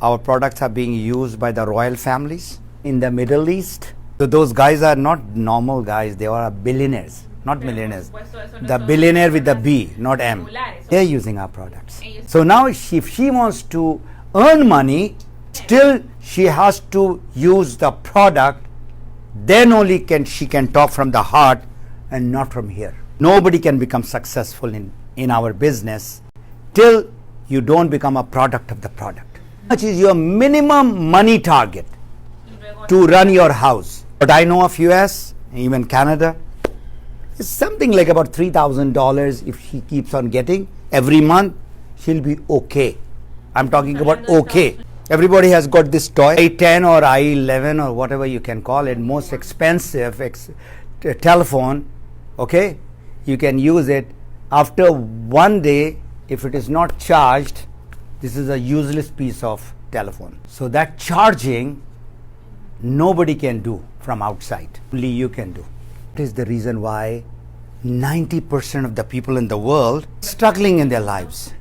our products are being used by the royal families in the Middle East. So those guys are not normal guys, they are billionaires, not millionaires. The billionaire with the B, not M. They're using our products. So now if she wants to earn money, still she has to use the product, then only she can talk from the heart and not from here. Nobody can become successful in our business till you don't become a product of the product. How much is your minimum money target to run your house? But I know of US, even Canada, it's something like about $3,000 if she keeps on getting every month, she'll be okay. I'm talking about okay. Everybody has got this toy, i10 or i11 or whatever you can call it, most expensive telephone, okay? You can use it. After one day, if it is not charged, this is a useless piece of telephone. So that charging, nobody can do from outside, only you can do. It is the reason why 90% of the people in the world are struggling in their lives.